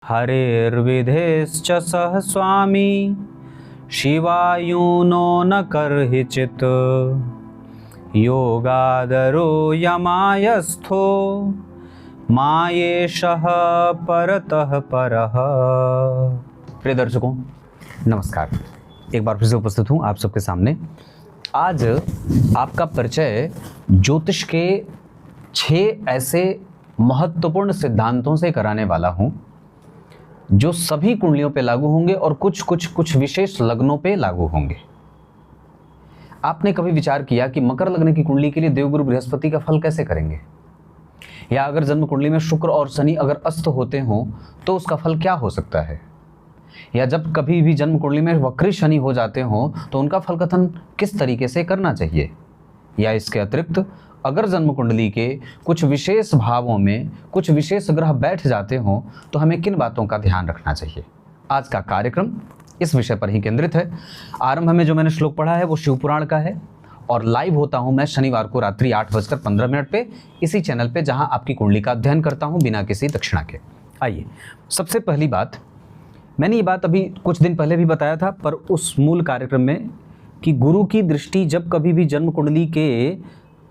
हरेर्विधेश्च सह स्वामी शिवायुनो न कर्हिचित् योगादरो यमायस्थो मायेशः परतः परः। प्रिय दर्शकों नमस्कार, एक बार फिर से उपस्थित हूँ आप सबके सामने। आज आपका परिचय ज्योतिष के 6 ऐसे महत्वपूर्ण सिद्धांतों से कराने वाला हूँ जो सभी कुंडलियों पे लागू होंगे और कुछ विशेष लग्नों पे लागू होंगे। आपने कभी विचार किया कि मकर लग्न की कुंडली के लिए देवगुरु बृहस्पति का फल कैसे करेंगे, या अगर जन्म कुंडली में शुक्र और शनि अगर अस्त होते हों तो उसका फल क्या हो सकता है, या जब कभी भी जन्म कुंडली में वक्री शनि हो जाते हों तो उनका फल कथन किस तरीके से करना चाहिए, या इसके अतिरिक्त अगर जन्म कुंडली के कुछ विशेष भावों में कुछ विशेष ग्रह बैठ जाते हों तो हमें किन बातों का ध्यान रखना चाहिए। आज का कार्यक्रम इस विषय पर ही केंद्रित है। आरंभ में जो मैंने श्लोक पढ़ा है वो शिवपुराण का है और लाइव होता हूं मैं शनिवार को रात्रि 8:15 पे इसी चैनल पे, जहां आपकी कुंडली का अध्ययन करता हूं बिना किसी दक्षिणा के। आइए, सबसे पहली बात, मैंने ये बात अभी कुछ दिन पहले भी बताया था पर उस मूल कार्यक्रम में, कि गुरु की दृष्टि जब कभी भी जन्म कुंडली के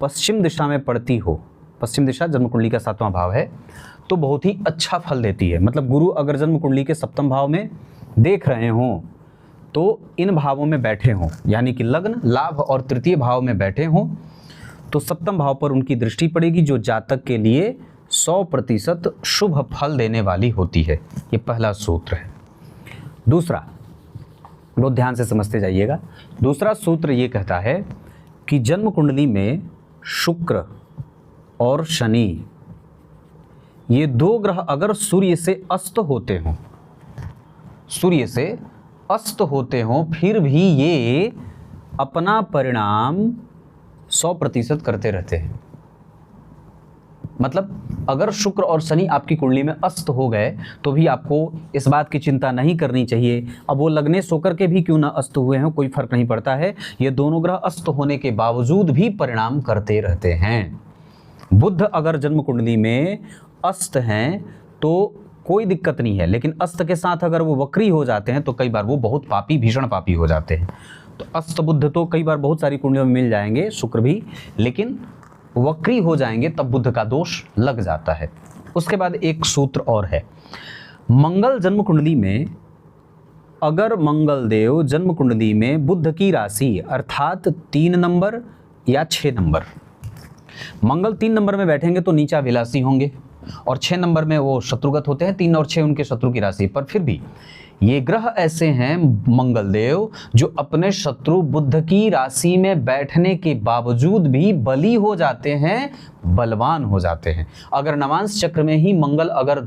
पश्चिम दिशा में पड़ती हो, पश्चिम दिशा जन्म कुंडली का 7वां भाव है, तो बहुत ही अच्छा फल देती है। मतलब गुरु अगर जन्म कुंडली के 7वें भाव में देख रहे हों तो इन भावों में बैठे हों, यानी कि लग्न, लाभ और तृतीय भाव में बैठे हों तो 7वें भाव पर उनकी दृष्टि पड़ेगी, जो जातक के लिए 100% शुभ फल देने वाली होती है। ये पहला सूत्र है। दूसरा, बहुत ध्यान से समझते जाइएगा। दूसरा सूत्र ये कहता है कि जन्म कुंडली में शुक्र और शनि, ये 2 ग्रह अगर सूर्य से अस्त होते हों, सूर्य से अस्त होते हों, फिर भी ये अपना परिणाम 100% करते रहते हैं। मतलब अगर शुक्र और शनि आपकी कुंडली में अस्त हो गए तो भी आपको इस बात की चिंता नहीं करनी चाहिए। अब वो लगने सोकर के भी क्यों ना अस्त हुए हैं, कोई फर्क नहीं पड़ता है। ये दोनों ग्रह अस्त होने के बावजूद भी परिणाम करते रहते हैं। बुध अगर जन्म कुंडली में अस्त हैं तो कोई दिक्कत नहीं है, लेकिन अस्त के साथ अगर वो वक्री हो जाते हैं तो कई बार वो बहुत पापी, भीषण पापी हो जाते हैं। तो अस्त बुध तो कई बार बहुत सारी कुंडलियों में मिल जाएंगे, शुक्र भी, लेकिन वक्री हो जाएंगे तब बुध का दोष लग जाता है। उसके बाद एक सूत्र और है, मंगल जन्म कुंडली में अगर मंगल देव जन्म कुंडली में बुध की राशि अर्थात 3 नंबर या 6 नंबर, मंगल 3 नंबर में बैठेंगे तो नीचा विलासी होंगे और 6 नंबर में वो शत्रुगत होते हैं। 3 और 6 उनके शत्रु की राशि, पर फिर भी ये ग्रह ऐसे हैं मंगल देव जो अपने शत्रु बुध की राशि में बैठने के बावजूद भी बली हो जाते हैं, बलवान हो जाते हैं। अगर नवांश चक्र में ही मंगल अगर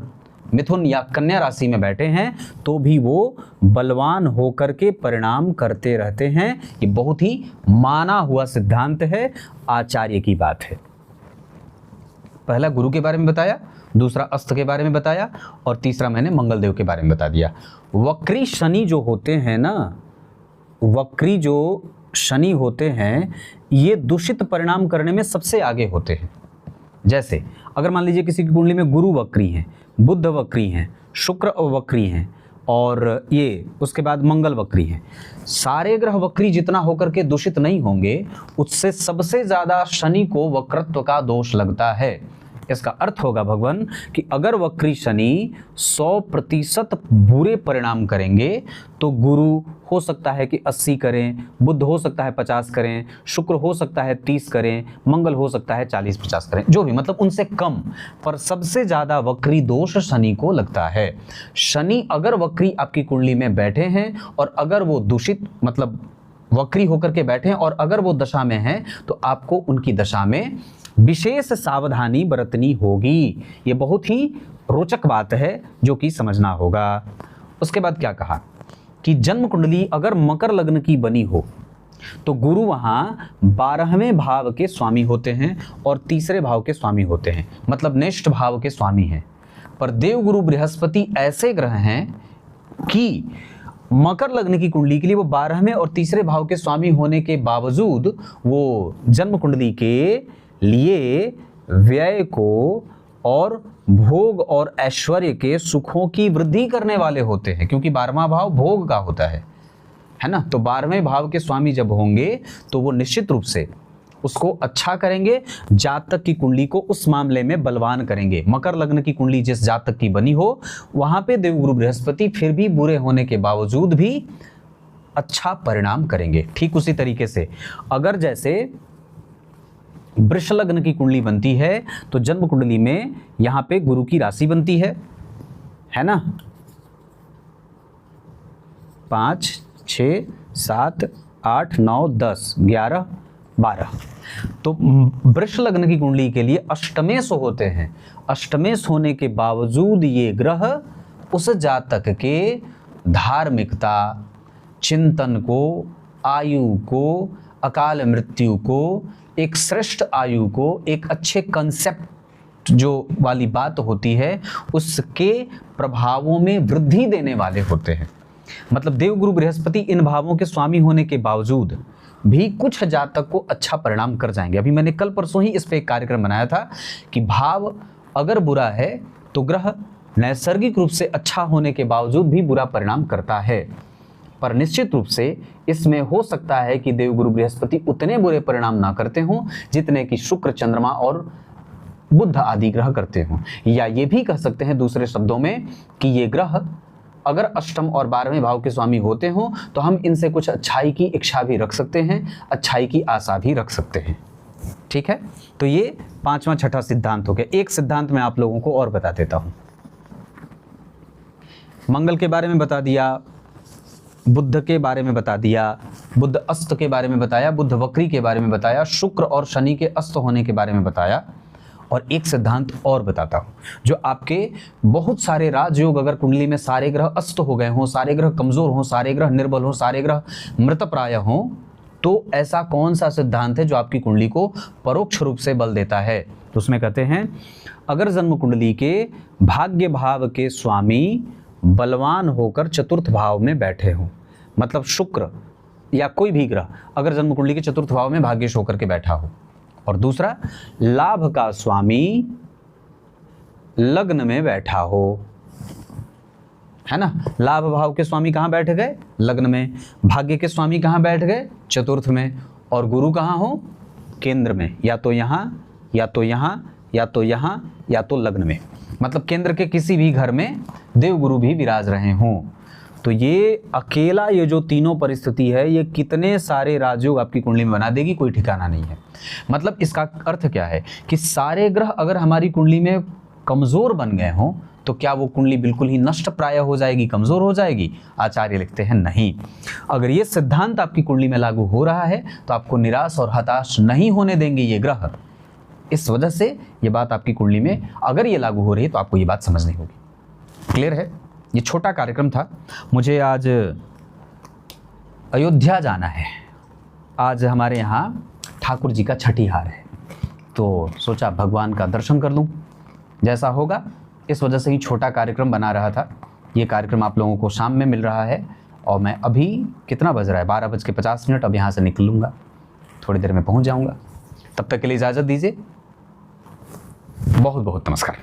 मिथुन या कन्या राशि में बैठे हैं तो भी वो बलवान होकर के परिणाम करते रहते हैं। ये बहुत ही माना हुआ सिद्धांत है, आचार्य की बात है। पहला गुरु के बारे में बताया, दूसरा अस्त के बारे में बताया और तीसरा मैंने मंगल देव के बारे में बता दिया। वक्री शनि जो होते हैं ना, वक्री जो शनि होते हैं ये दूषित परिणाम करने में सबसे आगे होते हैं। जैसे अगर मान लीजिए किसी की कुंडली में गुरु वक्री हैं, बुध वक्री हैं, शुक्र वक्री हैं और ये उसके बाद मंगल वक्री हैं, सारे ग्रह वक्री जितना होकर के दूषित नहीं होंगे, उससे सबसे ज़्यादा शनि को वक्रत्व का दोष लगता है। इसका अर्थ होगा भगवान कि अगर वक्री शनि 100% बुरे परिणाम करेंगे तो गुरु हो सकता है कि 80 करें, बुध हो सकता है 50 करें, शुक्र हो सकता है 30 करें, मंगल हो सकता है 40-50 करें, जो भी, मतलब उनसे कम, पर सबसे ज़्यादा वक्री दोष शनि को लगता है। शनि अगर वक्री आपकी कुंडली में बैठे हैं और अगर वो दूषित मतलब वक्री होकर के बैठे हैं और अगर वो दशा में हैं तो आपको उनकी दशा में विशेष सावधानी बरतनी होगी। ये बहुत ही रोचक बात है जो कि समझना होगा। उसके बाद क्या कहा कि जन्म कुंडली अगर मकर लग्न की बनी हो तो गुरु वहाँ 12वें भाव के स्वामी होते हैं और तीसरे भाव के स्वामी होते हैं, मतलब नेष्ठ भाव के स्वामी हैं। पर देवगुरु बृहस्पति ऐसे ग्रह हैं कि मकर लग्न की कुंडली के लिए वो 12वें और तीसरे भाव के स्वामी होने के बावजूद वो जन्म कुंडली के लिए व्यय को और भोग और ऐश्वर्य के सुखों की वृद्धि करने वाले होते हैं, क्योंकि 12वां भाव भोग का होता है ना। तो 12वें भाव के स्वामी जब होंगे तो वो निश्चित रूप से उसको अच्छा करेंगे, जातक की कुंडली को उस मामले में बलवान करेंगे। मकर लग्न की कुंडली जिस जातक की बनी हो वहां पे देवगुरु बृहस्पति फिर भी बुरे होने के बावजूद भी अच्छा परिणाम करेंगे। ठीक उसी तरीके से अगर जैसे वृष लग्न की कुंडली बनती है तो जन्म कुंडली में यहां पे गुरु की राशि बनती है ना, 5, 6, 7, 8, 9, 10, 11, 12। तो वृष लग्न की कुंडली के लिए अष्टमेश होते हैं। अष्टमेश होने के बावजूद ये ग्रह उस जातक के धार्मिकता, चिंतन को, आयु को, अकाल मृत्यु को, एक श्रेष्ठ आयु को, एक अच्छे कंसेप्ट जो वाली बात होती है उसके प्रभावों में वृद्धि देने वाले होते हैं। मतलब देवगुरु बृहस्पति इन भावों के स्वामी होने के बावजूद भी कुछ जातक को अच्छा परिणाम कर जाएंगे। अभी मैंने कल परसों ही इस पे एक कार्यक्रम बनाया था कि भाव अगर बुरा है तो ग्रह नैसर्गिक रूप से अच्छा होने के बावजूद भी बुरा परिणाम करता है, पर निश्चित रूप से इसमें हो सकता है कि देवगुरु बृहस्पति उतने बुरे परिणाम ना करते हों जितने कि शुक्र, चंद्रमा और बुध आदि ग्रह करते हों। या ये भी कह सकते हैं दूसरे शब्दों में कि ये ग्रह अगर अष्टम और 12वें भाव के स्वामी होते हों तो हम इनसे कुछ अच्छाई की इच्छा भी रख सकते हैं, अच्छाई की आशा भी रख सकते हैं। ठीक है, तो ये 5वां 6ठा सिद्धांत हो गया। एक सिद्धांत मैं आप लोगों को और बता देता हूं। मंगल के बारे में बता दिया, बुध के बारे में बता दिया, बुध अस्त के बारे में बताया, बुध वक्री के बारे में बताया, शुक्र और शनि के अस्त होने के बारे में बताया, और एक सिद्धांत और बताता हूं जो आपके बहुत सारे राजयोग अगर कुंडली में सारे ग्रह अस्त हो गए हों, सारे ग्रह कमजोर हों, सारे ग्रह निर्बल हों, सारे ग्रह मृतप्राय हों, तो ऐसा कौन सा सिद्धांत है जो आपकी कुंडली को परोक्ष रूप से बल देता है। तो उसमें कहते हैं अगर जन्म कुंडली के भाग्य भाव के स्वामी बलवान होकर चतुर्थ भाव में बैठे हों, मतलब शुक्र या कोई भी ग्रह अगर जन्म कुंडली के चतुर्थ भाव में भाग्यश होकर के बैठा हो, और दूसरा लाभ का स्वामी लग्न में बैठा हो, है ना। लाभ भाव के स्वामी कहाँ बैठ गए? लग्न में। भाग्य के स्वामी कहाँ बैठ गए? चतुर्थ में। और गुरु कहाँ हो? केंद्र में, या तो यहाँ, या तो यहाँ, या तो यहाँ, या तो लग्न में। मतलब केंद्र के किसी भी घर में देवगुरु भी विराज रहे हों। तो ये अकेला ये जो तीनों परिस्थिति है ये कितने सारे राजयोग आपकी कुंडली में बना देगी, कोई ठिकाना नहीं है। मतलब इसका अर्थ क्या है कि सारे ग्रह अगर हमारी कुंडली में कमजोर बन गए हों तो क्या वो कुंडली बिल्कुल ही नष्ट प्राय हो जाएगी, कमजोर हो जाएगी? आचार्य लिखते हैं नहीं। अगर ये सिद्धांत आपकी कुंडली में लागू हो रहा है तो आपको निराश और हताश नहीं होने देंगे ये ग्रह। इस वजह से ये बात आपकी कुंडली में अगर ये लागू हो रही है तो आपको ये बात समझनी होगी। क्लियर है? ये छोटा कार्यक्रम था। मुझे आज अयोध्या जाना है। आज हमारे यहाँ ठाकुर जी का छठीहार है, तो सोचा भगवान का दर्शन कर लूँ। जैसा होगा, इस वजह से ही छोटा कार्यक्रम बना रहा था। ये कार्यक्रम आप लोगों को शाम में मिल रहा है और मैं अभी कितना बज रहा है, 12:50 अब यहाँ से निकलूँगा, थोड़ी देर में पहुँच जाऊँगा। तब तक के लिए इजाज़त दीजिए। बहुत बहुत नमस्कार।